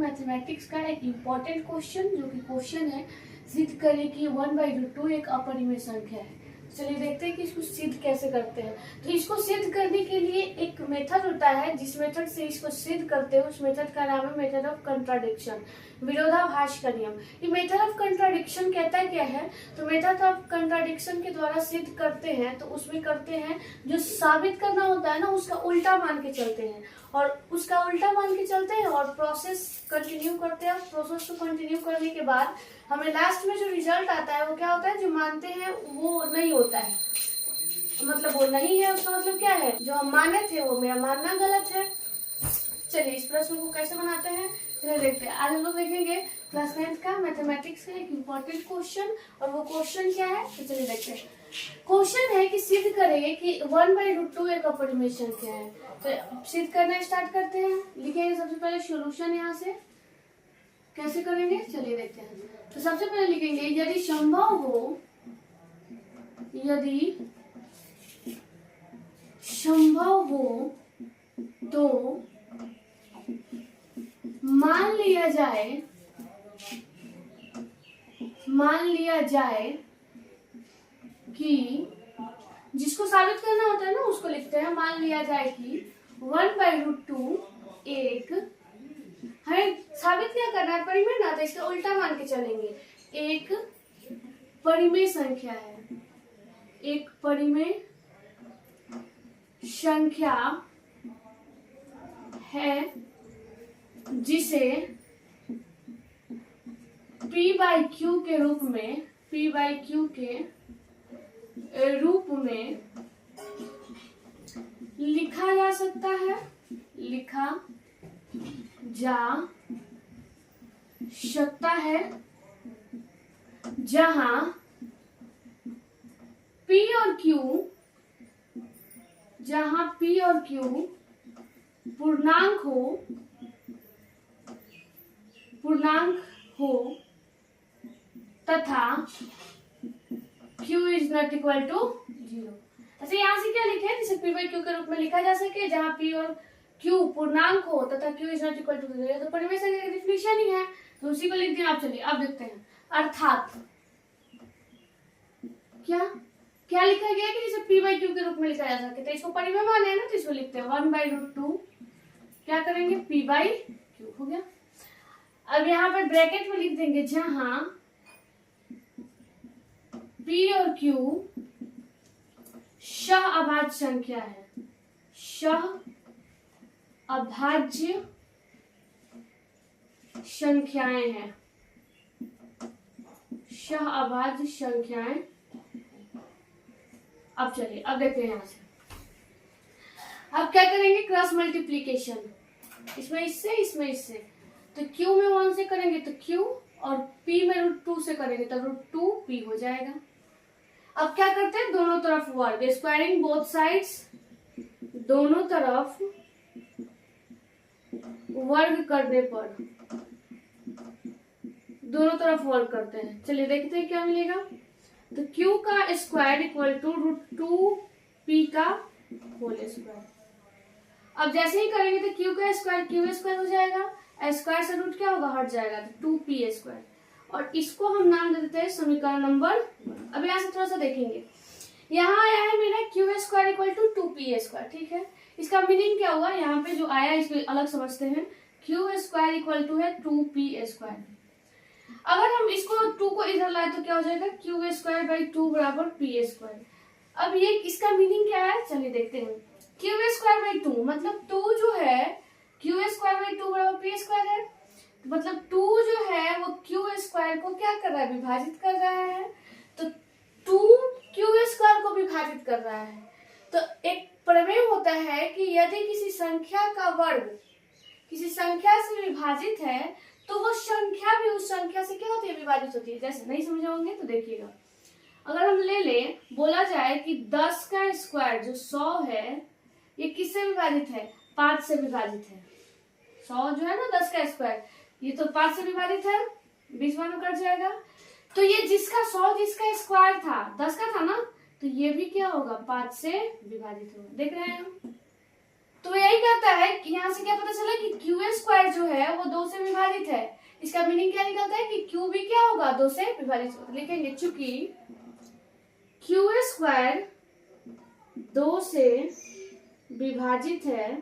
Mathematics का एक important question, जो कि क्वेश्चन है सिद्ध करें कि 1/√2 एक अपरिमेय संख्या है। चलिए देखते हैं कि इसको सिद्ध कैसे करते हैं। तो इसको सिद्ध करने के लिए एक मेथड होता है, जिस मेथड से इसको सिद्ध करते हैं उस मेथड का नाम है मेथड ऑफ कंट्राडिक्शन, विरोधाभास का नियम। ये मेथड ऑफ कंट्राडिक्शन कहता है क्या है, तो मेथड ऑफ कंट्राडिक्शन के द्वारा सिद्ध करते हैं तो उसमें करते हैं जो साबित करना होता है ना उसका उल्टा मान के चलते हैं, और उसका उल्टा मान के चलते हैं और प्रोसेस कंटिन्यू करते हैं। प्रोसेस को कंटिन्यू करने के बाद हमें लास्ट में जो रिजल्ट आता है वो क्या होता है, जो मानते हैं वो नहीं होता है, मतलब वो नहीं है, उसका मतलब क्या है, जो हम माने थे वो मेरा मानना गलत है। चलिए इस प्रश्न को कैसे बनाते हैं चलिए देखते हैं। आज हम लोग देखेंगे क्लास 9 का मैथमेटिक्स का एक इम्पोर्टेंट क्वेश्चन, और वो क्वेश्चन क्या है तो चलिए देखते हैं। क्वेश्चन है कि सिद्ध करें कि 1/√2 एक अपरिमेय संख्या है। तो सिद्ध करना स्टार्ट करते हैं। लिखेंगे सबसे पहले सॉल्यूशन, यहाँ से कैसे करेंगे चलिए देखते हैं। तो सबसे पहले लिखेंगे यदि संभव हो, यदि संभव हो तो मान लिया जाए कि, जिसको साबित करना होता है ना उसको लिखते हैं, मान लिया जाए कि 1/√2 एक, हमें साबित क्या करना है, परिमेय ना, तो इसका उल्टा मान के चलेंगे, एक परिमेय संख्या है, एक परिमेय संख्या है जिसे p/q के रूप में, p/q के रूप में लिखा जा सकता है, लिखा जा सकता है, जहां p और q, जहां p और q पूर्णांक हो तथा q is not equal to 0। ऐसे यहाँ से क्या लिखे हैं, जिसे p/q के रूप में लिखा जा सके जहां p और q पूर्णांक हो तथा q is not equal to 0। तो परिमेय संख्या की डेफिनेशन ही है, तो उसी को लिख दिया। आप चलिए अब देखते हैं। अर्थात क्या लिखा गया कि जिसे p/q के रूप में लिखा जा सके, तो इसको परिमेय माने है ना, तो इसको लिखते हैं 1/√2 क्या करेंगे, p/q हो गया। अब यहाँ पर ब्रैकेट में लिख देंगे जहां p और q सहअभाज्य संख्या है, सहअभाज्य संख्याएं हैं, सहअभाज्य संख्याएं। अब चलिए अब देखते हैं यहां से। अब क्या करेंगे, क्रॉस मल्टीप्लीकेशन, इसमें इससे, तो q में 1 से करेंगे तो q, और p में √2 से करेंगे तो √2p हो जाएगा। अब क्या करते हैं, दोनों तरफ वर्ग, स्क्वायरिंग बोथ साइड्स, दोनों तरफ वर्ग करने पर, दोनों तरफ वर्ग करते हैं। चलिए देखते हैं क्या मिलेगा। तो q का स्क्वायर इक्वल टू √2p का होल स्क्वायर। अब जैसे ही करेंगे तो q का स्क्वायर q² हो जाएगा, स्क्वायर से रूट क्या होगा, हट जाएगा, तो 2p²। और इसको हम नाम दे देते हैं समीकरण नंबर 1। अब यहाँ से थोड़ा सा देखेंगे, यहाँ आया है मेरा q² इक्वल टू 2p², ठीक है। इसका मीनिंग क्या हुआ, यहाँ पे जो आया इसको अलग समझते हैं। q² इक्वल टू है 2p²। अगर हम इसको 2 को इधर लाए तो क्या हो जाएगा, q²/2 बराबर p²। अब ये इसका मीनिंग क्या है चलिए देखते हैं। q²/2 मतलब 2 जो है q²/2 बराबर p² है, मतलब 2 जो है वो q² को क्या कर रहा है, विभाजित कर रहा है, तो 2 q² को विभाजित कर रहा है। तो एक प्रमेय होता है कि यदि किसी संख्या का वर्ग किसी संख्या से विभाजित है तो वो संख्या भी उस संख्या से क्या होती है, विभाजित होती है। जैसे नहीं समझे होंगे तो देखिएगा, अगर हम ले लें, बोला जाए कि 10 का स्क्वायर जो 100 है, ये किससे विभाजित है, 5 से विभाजित है। 100 जो है ना 10 का स्क्वायर, ये तो 5 से विभाजित है, 20 में कट जाएगा। तो ये जिसका 100 जिसका स्क्वायर था 10 का था ना, तो ये भी क्या होगा, 5 से विभाजित होगा। देख रहे हैं हम, तो यही कहता है कि यहाँ से क्या पता चला कि क्यू ए स्क्वायर जो है वो 2 से विभाजित है। इसका मीनिंग क्या निकलता है कि क्यू भी क्या होगा, 2 से विभाजित होगा। लिखेंगे चूंकि क्यू ए स्क्वायर 2 से विभाजित है,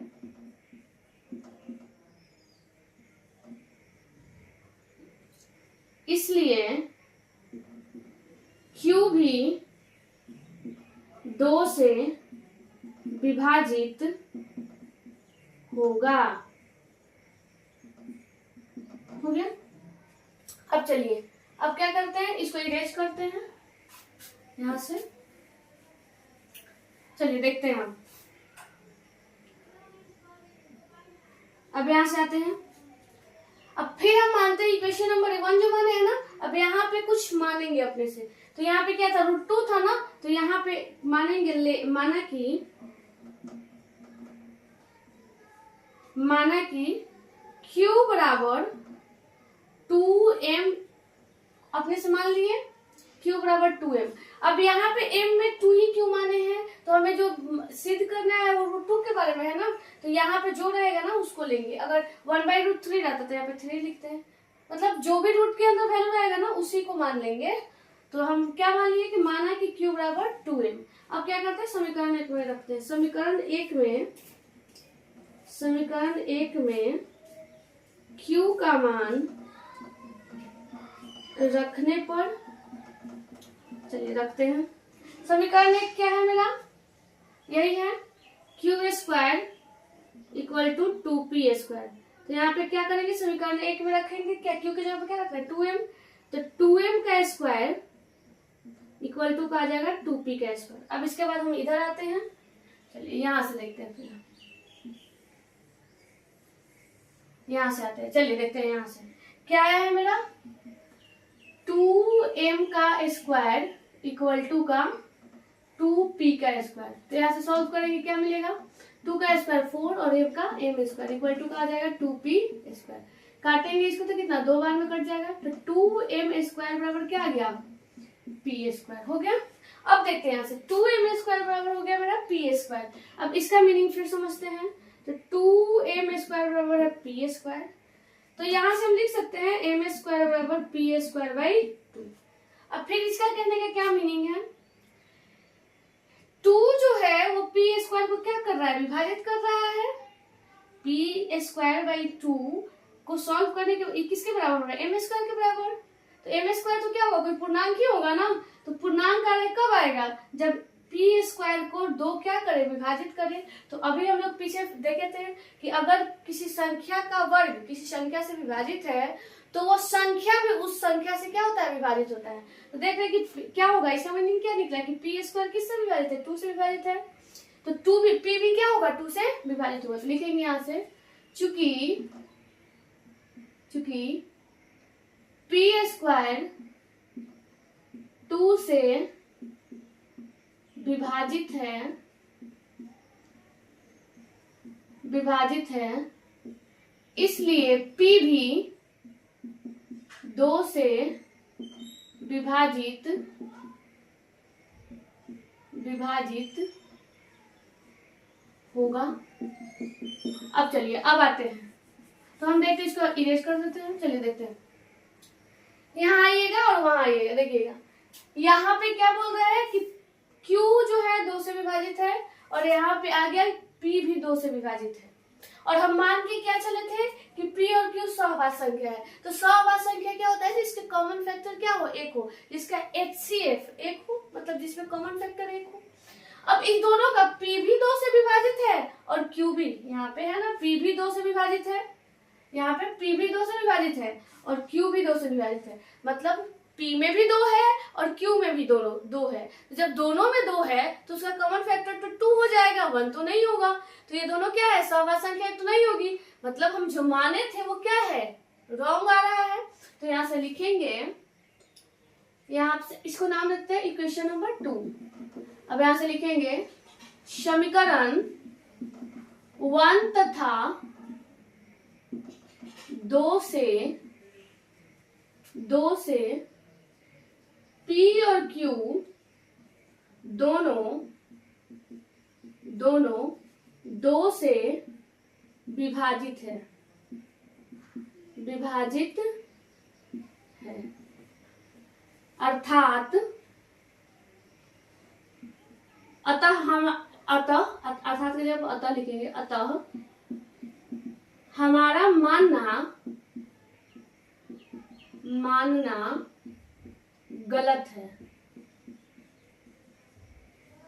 इसलिए क्यू भी 2 से विभाजित होगा। हो गया। अब चलिए, अब क्या करते हैं, इसको इरेज करते हैं यहां से। चलिए देखते हैं हम। अब यहां से आते हैं। अब फिर हम मानते हैं इक्वेशन नंबर 1 जो माने है ना, अब यहाँ पे कुछ मानेंगे अपने से। तो यहाँ पे क्या था, √2 था ना, तो यहाँ पे मानेंगे माना कि Q बराबर 2m अपने से मान लिए, Q बराबर 2m। अब यहाँ पे m में 2 ही क्यों माने हैं, तो हमें जो सिद्ध करना है वो √2 के बारे में है ना, तो यहाँ पे जो रहेगा ना उसको लेंगे। अगर 1/√3 रहता तो यहाँ पे 3 लिखते हैं, मतलब जो भी रूट के अंदर वैल्यू रहेगा ना उसी को मान लेंगे। तो हम क्या मान लिए कि माना कि Q बराबर 2m। अब क्या करते हैं, समीकरण 1 में रखते हैं। समीकरण एक में Q का मान रखने पर, चलिए रखते हैं। समीकरण 1 क्या है मेरा, यही है, q square equal to 2p square. तो यहाँ पे क्या करेंगे, समीकरण 1 में रखेंगे क्या, क्यू की जगह पे क्या रख रहे हैं 2m, तो 2m का स्क्वायर इक्वल टू का आ जाएगा 2p का स्क्वायर। अब इसके बाद हम इधर आते हैं। चलिए यहां से देखते हैं, फिर यहां से आते हैं। चलिए देखते हैं यहां से क्या आया है मेरा, 2m का स्क्वायर इक्वल टू का 2p का स्क्वायर। तो यहाँ से सॉल्व करेंगे, क्या मिलेगा, 2 का स्क्वायर 4 और m का m स्क्वायर इक्वल टू का आ जाएगा 2p स्क्वायर। काटेंगे इसको तो कितना, 2 बार में कट जाएगा, तो 2m स्क्वायर बराबर क्या आ गया, p स्क्वायर। हो गया। अब देखते हैं यहाँ से 2m स्क्वायर बराबर हो गया मेरा p स्क्वायर। अब इसका मीनिंग फिर समझते हैं। तो 2m स्क्वायर बराबर है p स्क्वायर, तो यहाँ से हम लिख सकते हैं m स्क्वायर बराबर p स्क्वायर बाई 2। अब फिर इसका कहने का क्या मीनिंग है, 2 जो है वो p स्क्वायर को क्या कर रहा है, विभाजित कर रहा है। p स्क्वायर बाई 2 को सॉल्व करने के किसके बराबर हो रहा है, m स्क्वायर के बराबर। तो m स्क्वायर तो क्या होगा, कोई पूर्णांक ही होगा ना। तो पूर्णांक आगे कब आएगा, जब p स्क्वायर को 2 क्या करे, विभाजित करे। तो अभी हम लोग पीछे देखे थे कि अगर किसी संख्या का वर्ग किसी संख्या से विभाजित है तो वो संख्या भी उस संख्या से क्या होता है, विभाजित होता है। तो देख रहे कि क्या होगा, इसका मीनिंग क्या निकला कि p स्क्वायर किससे विभाजित है, 2 से विभाजित है। तो p भी क्या होगा, 2 से विभाजित होगा। तो लिखेंगे यहाँ से चूंकि p स्क्वायर 2 से विभाजित है, इसलिए p भी 2 से विभाजित होगा। अब चलिए अब आते हैं, तो हम देखते हैं, इसको इरेज कर देते हैं। चलिए देखते हैं, यहाँ आइएगा और वहां आइएगा। देखिएगा यहाँ पे क्या बोल रहा है कि Q जो है 2 से विभाजित है, और यहाँ पे आ गया P भी 2 से विभाजित है। और हम मान के क्या चले थे कि P और Q सहवास संख्या है। तो सहवास संख्या क्या होता है, जिसके कॉमन फैक्टर क्या हो, 1 हो, जिसका HCF 1 हो, मतलब जिसमें कॉमन फैक्टर 1 हो। अब इन दोनों का P भी 2 से विभाजित है और Q भी, यहाँ पे है ना, P भी 2 से विभाजित है, यहाँ पे P भी 2 से विभाजित है और Q भी 2 से विभाजित है। मतलब P में भी 2 है और Q में भी 2 है। जब दोनों में 2 है तो उसका कॉमन फैक्टर तो 2 हो जाएगा, 1 तो नहीं होगा। तो ये दोनों क्या है, सहवास संख्या तो नहीं होगी। मतलब हम जो माने थे वो क्या है, रॉन्ग आ रहा है। तो यहाँ से लिखेंगे, यहाँ से इसको नाम देते हैं इक्वेशन नंबर 2। अब यहाँ से लिखेंगे समीकरण 1 तथा 2 से P और Q दोनों 2 से विभाजित है, अर्थात अर्थात के जब अतः लिखेंगे, अतः हमारा मानना गलत है।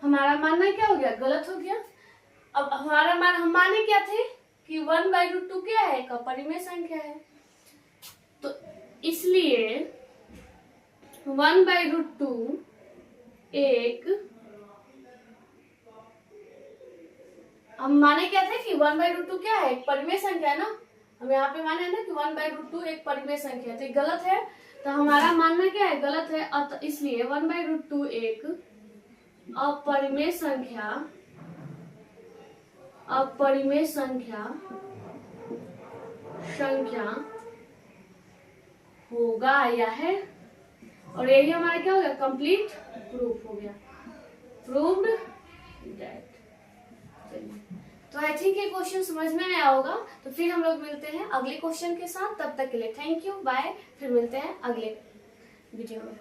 हमारा मानना क्या हो गया, गलत हो गया। अब हम माने क्या थे कि 1/√2 क्या है, एक अपरिमेय संख्या है, तो इसलिए 1/√2 एक, हम माने क्या थे कि 1/√2 क्या है, एक परिमेय संख्या है ना। हम यहाँ पे माने ना कि 1/√2 एक परिमेय संख्या है, तो गलत है, तो हमारा मानना क्या है, गलत है। इसलिए 1/√2 एक अपरिमेय संख्या होगा या है, और यही हमारा क्या हो गया, कंप्लीट प्रूफ हो गया, प्रूव्ड दैट। तो आई थिंक ये क्वेश्चन समझ में आया होगा। तो फिर हम लोग मिलते हैं अगले क्वेश्चन के साथ, तब तक के लिए थैंक यू, बाय। फिर मिलते हैं अगले वीडियो में।